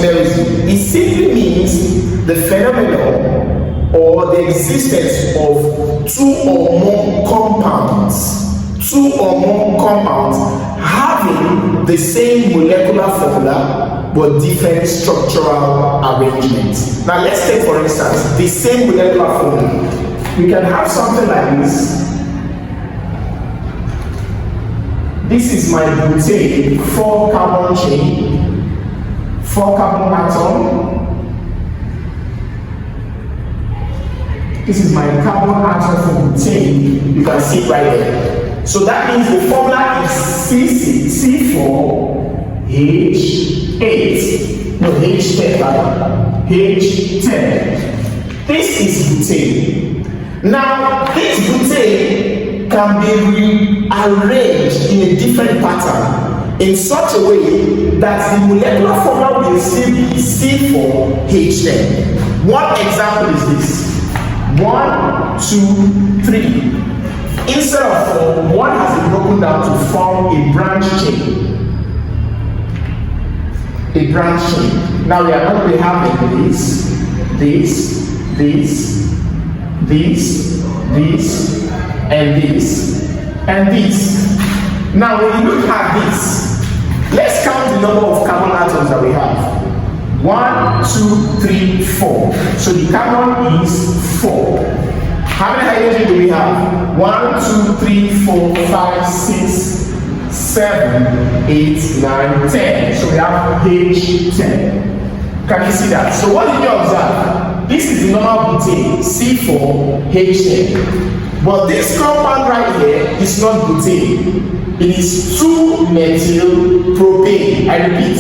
isomerism? It simply means the phenomenon or the existence of two or more compounds having the same molecular formula but different structural arrangements. Now let's take for instance the same molecular formula. We can have something like this. This is my butane, 4 carbon chain, 4 carbon atom. This is my carbon atom for butane. You can see it right there. So that means the formula is C4H8. No, H10, right? H10. This is butane. Now, this butane can be rearranged in a different pattern in such a way that the molecular formula will still be C4H10. One example is this. 1, 2, 3. Instead of 4, one has been broken down to form a branch chain. Now we are not going to be having this, and this. Now when you look at this, let's count the number of carbon atoms that we have. 1, 2, 3, 4. So the carbon is 4. How many hydrogen do we have? 1, 2, 3, 4, 5, 6, 7, 8, 9, 10. So we have H10. Can you see that? So what did you observe? This is the normal butane, C4H10. But this compound right here is not butane. It is 2-methyl propane. I repeat.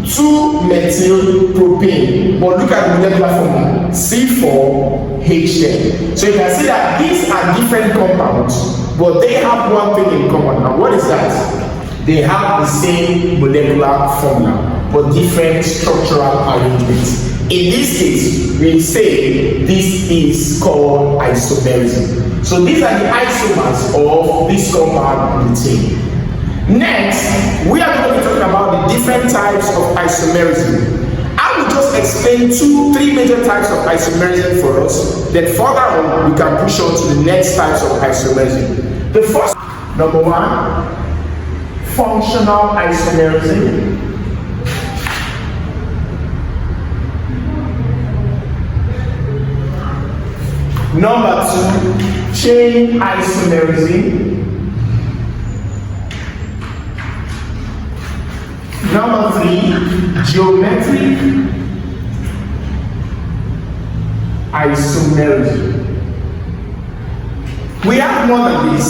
2-methyl propane. But look at the molecular formula, C4H10. So you can see that these are different compounds, but they have one thing in common. Now what is that? They have the same molecular formula, but different structural arrangements. In this case, we say this is called isomerism. So these are the isomers of this compound butane. Next, we are going to be talking about the different types of isomerism. I will just explain 3 major types of isomerism for us. Then further on, we can push on to the next types of isomerism. The first, number 1, functional isomerism. Number 2, chain isomerism. Number 3, geometric isomerism. We have more than this: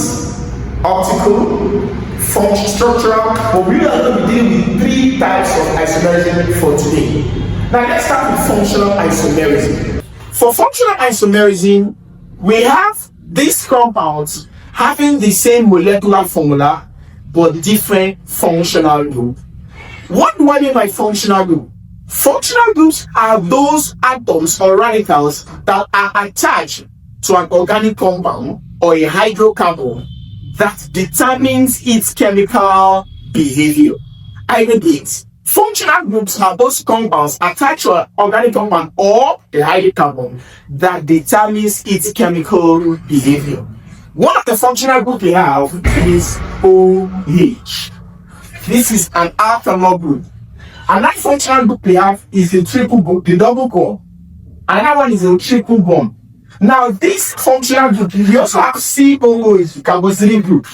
optical, structural, but we are going to be dealing with 3 types of isomerism for today. Now let's start with functional isomerism. For functional isomerism, we have these compounds having the same molecular formula but different functional group. What do I mean by functional group? Functional groups are those atoms or radicals that are attached to an organic compound or a hydrocarbon that determines its chemical behavior. I repeat, functional groups are those compounds attached to an organic compound or a hydrocarbon that determines its chemical behavior. One of the functional groups we have is OH. This is an alkyl group. Another functional group we have is a triple bond, the double core. Another one is a triple bond. Now this functional group, we also have COOH, carboxylic group.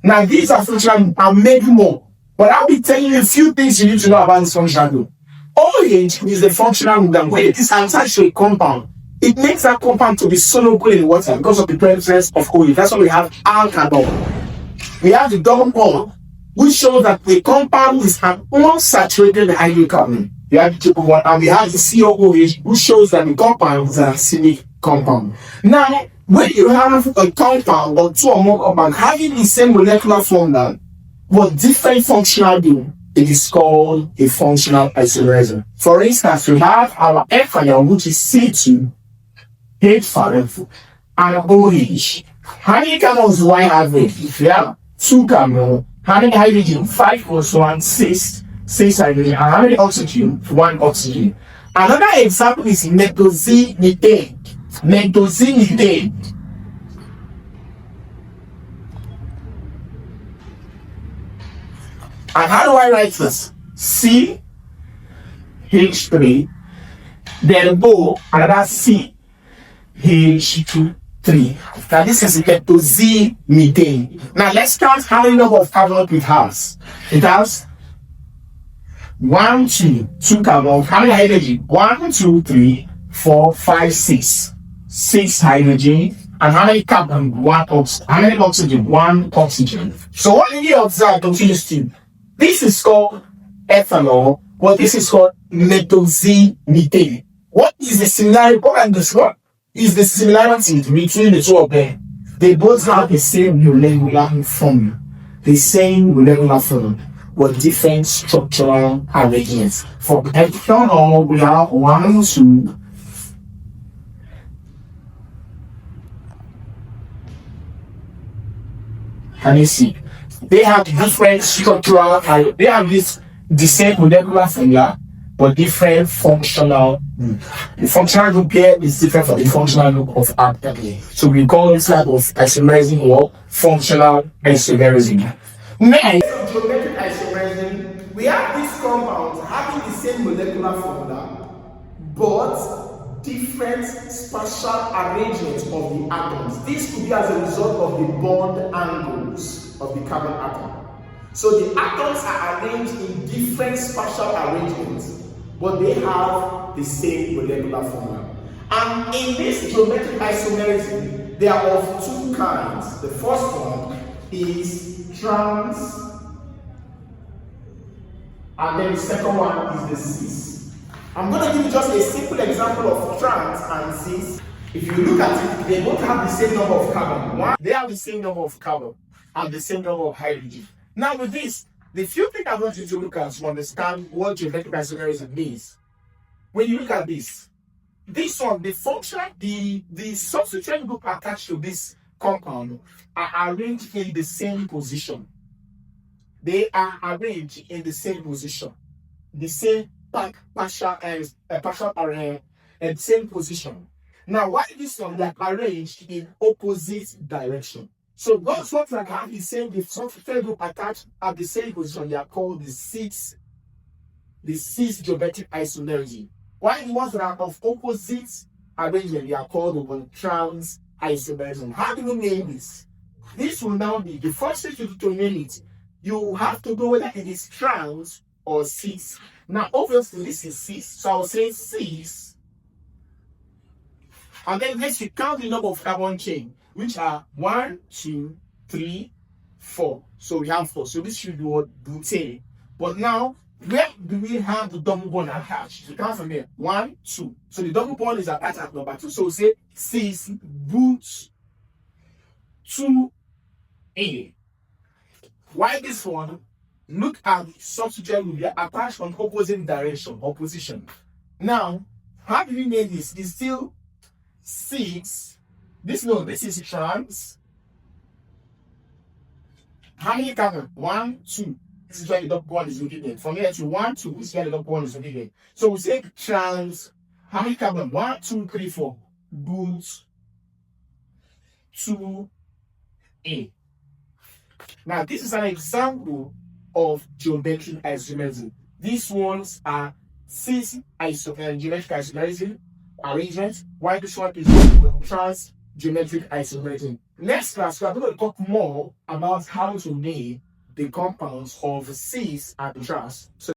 Now these are functional groups and maybe more. But I'll be telling you a few things you need to know about this functional group. OH is the functional group that when it is attached to a compound, it makes that compound to be soluble in water because of the presence of OH. That's why we have alkyl. We have the double bond, which shows that the compound is an unsaturated hydrocarbon. We have the triple bond, and we have the COOH, which shows that the compound is an acidic compound. Now, when you have a compound or 2 or more compounds having the same molecular formula but different functional group, it is called a functional isomerism. For instance, we have our F ion, which is C2H5 and OH. How many carbons do I have? If you have 2 carbons, how many hydrogen? 5 plus 1, 6. 6 hydrogen. And how many oxygen? 1 oxygen. Another example is methane. Methane. And how do I write this? CH3, then O, another CH2. Now this is methane. Now let's count how many number of carbons it has. It has 1, 2 carbons. How many hydrogen? 1, 2, 3, 4, 5, 6. 6 hydrogen. And how many carbon? 1 oxygen. How many oxygen? 1 oxygen. So what did you observe? Continue. This is called ethanol, but this is called methane. What is the similarity? What is the similarity between the two of them? They both have the same molecular formula. The same molecular formula, but different structural arrangements. For ethanol, we have 1, 2. Can you see? They have different structural, they have the same molecular formula, but different functional. The functional group here is different from the functional group of alkali. So we call this type of isomerism or functional isomerism. Next, geometric isomerism, we have these compounds having the same molecular formula, but different spatial arrangements of the atoms. This could be as a result of the bond angles of the carbon atom. So the atoms are arranged in different spatial arrangements, but they have the same molecular formula. And in this geometric isomerism, they are of two kinds. The first one is trans, and then the second one is the cis. I'm going to give you just a simple example of trans and cis. If you look at it, they both have the same number of carbon. They have the same number of carbon and the same number of hydrogen. Now with this, the few things I want you to look at to understand what geometric isomerism means. When you look at this one, the function, the substituent group attached to this compound are arranged in the same position. They are arranged in the same position. The same partial array and same position. Now, why this one like arranged in opposite direction? So those ones that have the substituent group attached at the same position, they are called the cis geometric isomerism. While the ones that are of opposite arrangement, they are called the trans isomerism. How do you name this? This will now be the first thing to name it. You have to know whether it is trans or cis. Now, obviously, this is cis, so I'll say cis. And then next, you count the number of carbon chain, which are 1, 2, 3, 4. So we have 4. So this should be what butane. But now, where do we have the double bond attached? You count from here. 1, 2. So the double bond is attached at number 2. So we say cis but 2A. Why this one? Look at the substituent group. They are attached on opposite direction, opposition. Now, how do we make this? It's still 6. This is trans. How many carbon? 1, 2. This is where the double bond is located. From here to 1, 2, this is where the double bond is located. So we say trans. How many carbon? 1, 2, 3, 4. But 2A. Now, this is an example of geometric isomerism. These ones are cis geometric isomerism arrangements, while this one is trans geometric isomerism. Next class, we are going to talk more about how to name the compounds of cis and trans. So